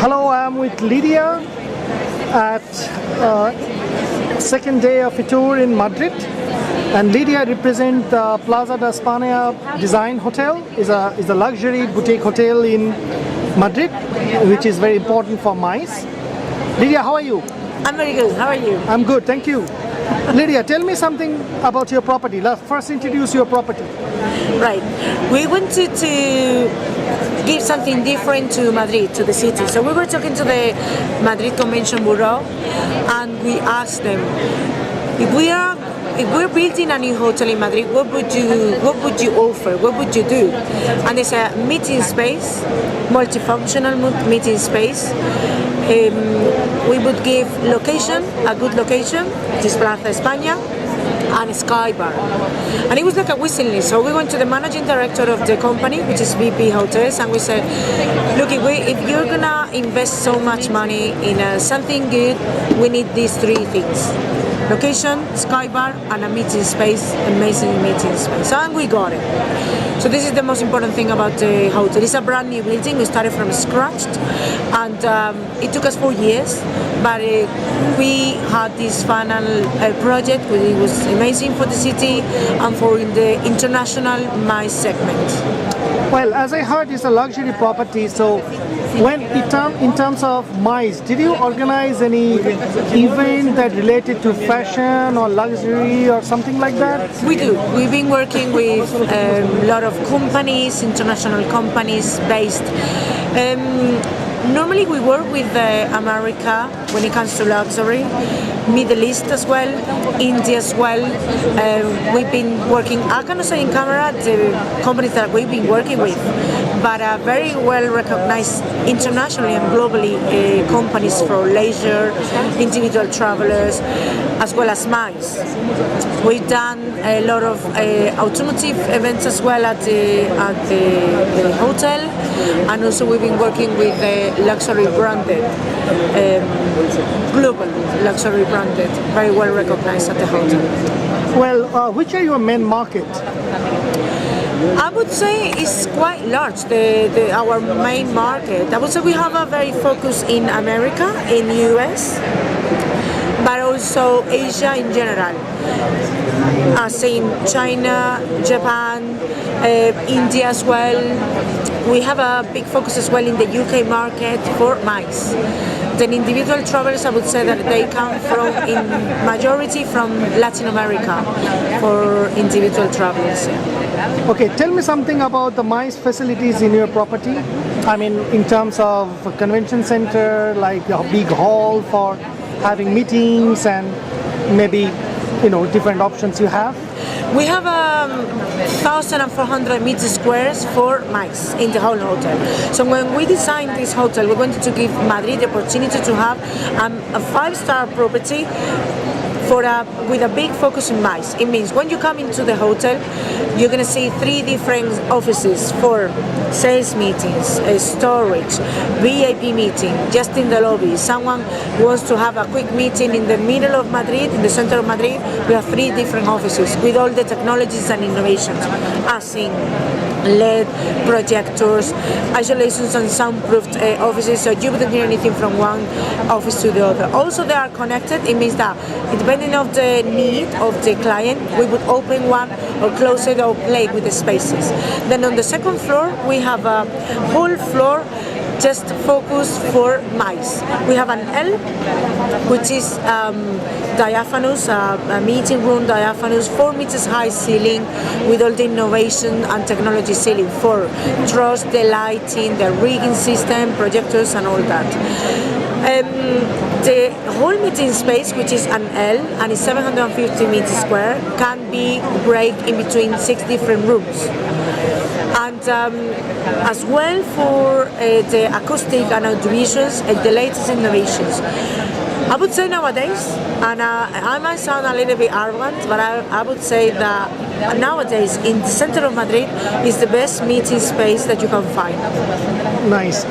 Hello, I'm with Lidia at second day of FITUR in Madrid, and Lidia represents the Plaza de España Design Hotel. Is a luxury boutique hotel in Madrid, which is very important for MICE. Lydia, how are you? I'm very good. How are you? I'm good, thank you. Lydia, tell me something about your property. Let's first introduce your property. Right. We wanted to give something different to Madrid, to the city. So we were talking to the Madrid Convention Bureau, and we asked them, if we're building a new hotel in Madrid, what would you offer? What would you do? And they said meeting space, multifunctional meeting space. We would give location, a good location, which is Plaza de España, and skybar. And it was like a wishing list. So we went to the managing director of the company, which is VP Hotels, and we said, look, if you're gonna invest so much money in something good, we need these three things: location, skybar, and a meeting space, amazing meeting space. And we got it. So this is the most important thing about the hotel. It's a brand new building. We started from scratch, and it took us 4 years, but we had this final project. It was amazing for the city and for the international MICE segment. Well, as I heard, it's a luxury property. So, in terms of MICE, did you organize any event that related to fashion or luxury or something like that? We do. We've been working with a lot of companies, international companies based. Normally we work with America when it comes to luxury, Middle East as well, India as well. We've been working, I cannot say in camera the companies that we've been working with, but very well recognized internationally and globally companies for leisure, individual travelers, as well as MICE. We've done a lot of automotive events as well at the hotel, and also we've been working with luxury branded, global luxury branded, very well recognized at the hotel. Well, which are your main market? I would say it's quite large, our main market. I would say we have a very focus in America, in US, but also Asia in general, as in China, Japan, India as well. We have a big focus as well in the UK market for MICE. Then individual travelers, I would say that they come from, in majority, from Latin America for individual travelers. Okay, tell me something about the MICE facilities in your property. I mean, in terms of a convention center, like a big hall for having meetings and maybe, different options you have. We have 1,400 meter squares for MICE in the whole hotel. So when we designed this hotel, we wanted to give Madrid the opportunity to have a 5-star property with a big focus in MICE. It means when you come into the hotel, you're going to see 3 different offices for sales meetings, storage, VIP meeting, just in the lobby. Someone wants to have a quick meeting in the middle of Madrid, in the center of Madrid. We have 3 different offices with all the technologies and innovations, as in LED projectors, isolations and soundproofed offices, so you wouldn't hear anything from one office to the other. Also, they are connected. It means that depending on the need of the client, we would open one or close it or play with the spaces. Then on the second floor, we have a whole floor just focused for MICE. We have an L, which is diaphanous, a meeting room diaphanous, 4 meters high ceiling with all the innovation and technology ceiling for truss, the lighting, the rigging system, projectors and all that. The whole meeting space, which is an L and is 750 meters square, can be break in between 6 different rooms. And as well for the acoustic and audiovisuals, the latest innovations. I would say nowadays, and I might sound a little bit arrogant, but I would say that nowadays in the center of Madrid is the best meeting space that you can find. Nice.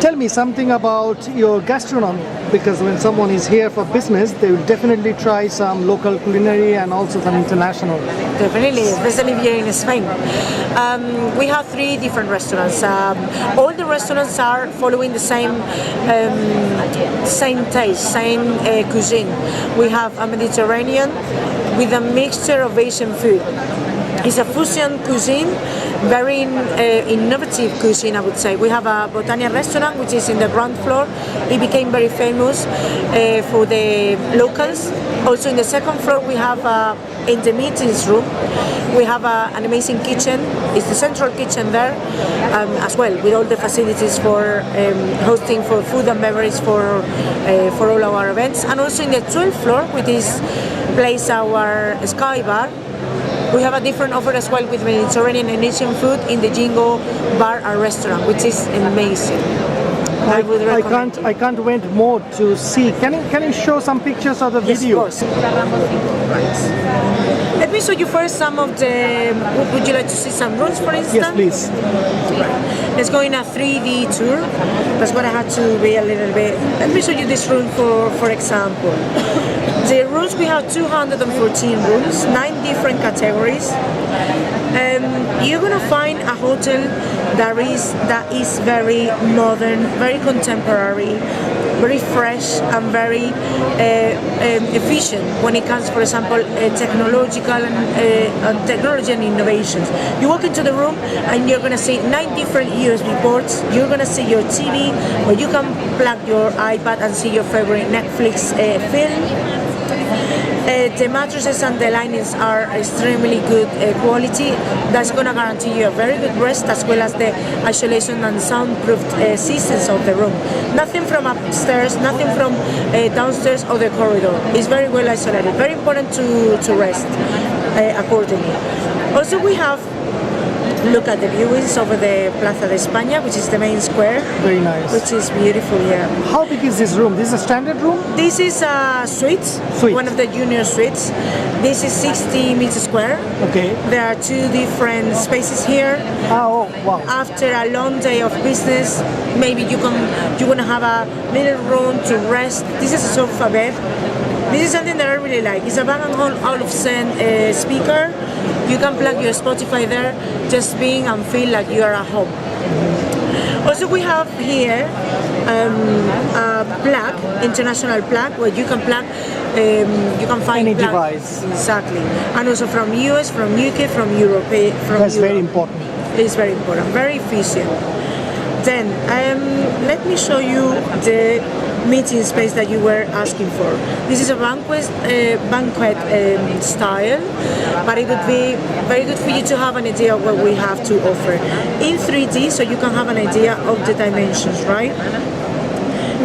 Tell me something about your gastronomy, because when someone is here for business, they will definitely try some local culinary and also some international. Definitely, especially here in Spain. We have 3 different restaurants. All the restaurants are following the same taste, same cuisine. We have a Mediterranean with a mixture of Asian food. It's a fusion cuisine, very innovative cuisine, I would say. We have a Botania restaurant, which is in the ground floor. It became very famous for the locals. Also in the second floor, we have in the meetings room, we have an amazing kitchen. It's the central kitchen there as well, with all the facilities for hosting for food and beverage for all our events. And also in the 12th floor, with this place our skybar, we have a different offer as well with Mediterranean and Asian food in the Jingo bar and restaurant, which is amazing. I would recommend. I can't wait more to see. Can you show some pictures of the video? Yes, of course. Let me show you first some of the. Would you like to see some rooms, for instance? Yes, please. Right. Let's go in a 3D tour. That's what I had to be a little bit. Let me show you this room for example. The rooms, we have 214 rooms, 9 different categories. You're gonna find a hotel that is very modern, very contemporary, very fresh, and very efficient when it comes, for example, technology and innovations. You walk into the room and you're gonna see 9 different USB ports. You're gonna see your TV, where you can plug your iPad and see your favorite Netflix film. The mattresses and the linings are extremely good quality. That's going to guarantee you a very good rest, as well as the isolation and soundproofed systems of the room. Nothing from upstairs, nothing from downstairs or the corridor. It's very well isolated. Very important to rest accordingly. Also, we have look at the viewings over the Plaza de España, which is the main square. Very nice. Which is beautiful, yeah. How big is this room? This is a standard room? This is a suite, one of the junior suites. This is 60 meters square. Okay. There are 2 different spaces here. Oh, wow. After a long day of business, maybe you want to have a little room to rest. This is a sofa bed. This is something that I really like. It's a Bang & Olufsen speaker. You can plug your Spotify there, just being and feel like you are at home. Also, we have here a plug, international plug, where you can plug, you can find any plug. device. Exactly. And also from US, from UK, from Europe. That's very important. It's very important, very efficient. Then, let me show you the meeting space that you were asking for. This is a banquet style, but it would be very good for you to have an idea of what we have to offer in 3D, so you can have an idea of the dimensions, right?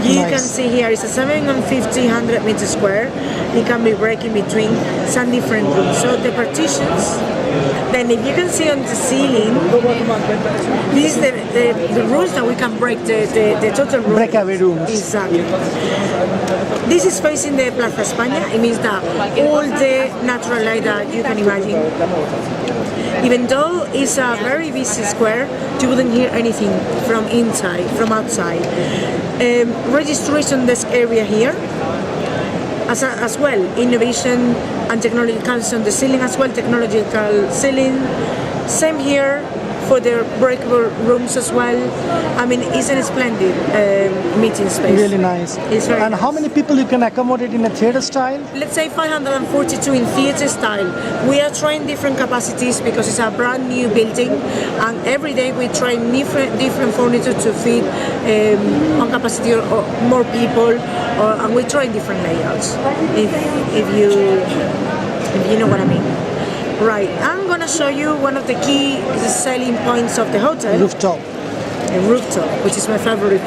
You can see here it's a 750 meters square. It can be breaking between some different rooms. So the partitions. Then if you can see on the ceiling, this is the rooms that we can break the total room. Breakaway rooms. Exactly. This is facing the Plaza España. It means that all the natural light that you can imagine. Even though it's a very busy square, you wouldn't hear anything from outside. Registration desk area here. As well, innovation and technology comes on the ceiling as well, technological ceiling. Same here for the breakable rooms as well. I mean, it's a splendid meeting space. Really nice. It's very and nice. How many people you can accommodate in a theater style? Let's say 542 in theater style. We are trying different capacities because it's a brand new building, and every day we try different furniture to fit on capacity or more people, and we try different layouts. If you know what I mean. Right, I'm gonna show you one of the key selling points of the hotel. Rooftop. A rooftop, which is my favorite.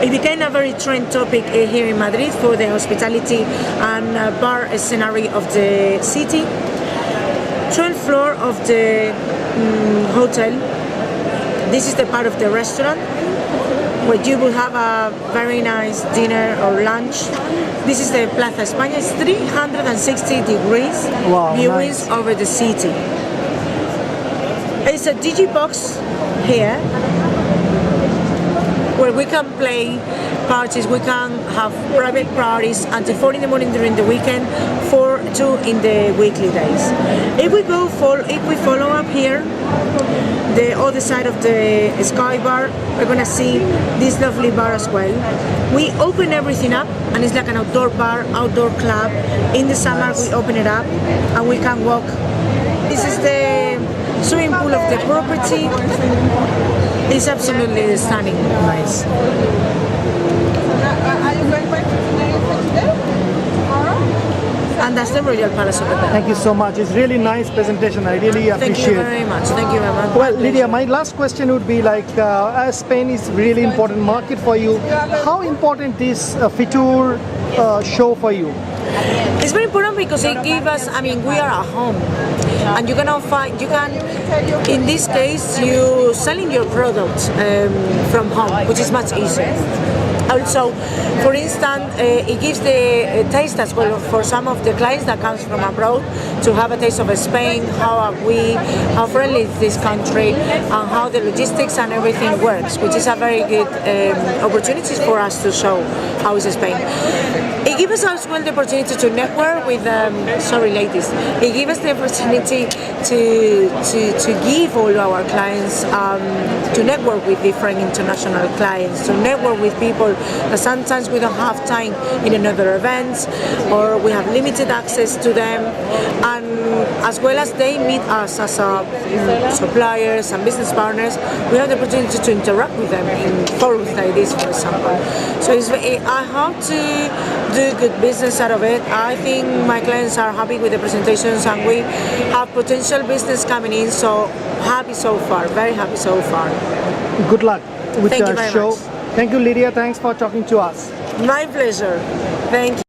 It became a very trend topic here in Madrid for the hospitality and bar scenario of the city. 12th floor of the hotel. This is the part of the restaurant where you will have a very nice dinner or lunch. This is the Plaza España. It's 360 degrees Wow, viewings nice. over the city. It's a digibox here, where we can play parties, we can have private parties until 4 in the morning during the weekend, 4 to in the weekly days. If we follow up here, the other side of the Sky Bar, we're gonna see this lovely bar as well. We open everything up, and it's like an outdoor bar, outdoor club. In the summer, we open it up, and we can walk. This is the swimming pool of the property. It's absolutely stunning. Nice. And that's the Royal Palace over there. Thank you so much. It's really nice presentation. I really appreciate Thank you very much. Thank you very much. Well, Lidia, my last question would be like, as Spain is really important market for you, how important is a FITUR show for you? It's very important because it gives us, I mean, we are at home. And you can, in this case, you selling your product from home, which is much easier. Also, for instance, it gives the taste as well for some of the clients that comes from abroad to have a taste of Spain, how friendly is this country, and how the logistics and everything works, which is a very good opportunity for us to show how is Spain. It gives us as well the opportunity to network with, sorry ladies, it gives us the opportunity to give all our clients, to network with different international clients, to network with people that sometimes we don't have time in another events, or we have limited access to them, and as well as they meet us as suppliers and business partners, we have the opportunity to interact with them in forums like this, for example. So I hope to do good business out of it. I think my clients are happy with the presentations, and we have potential business coming in, so happy so far, very happy so far. Good luck with Thank the you very show. much. Thank you, Lidia. Thanks for talking to us. My pleasure. Thank you.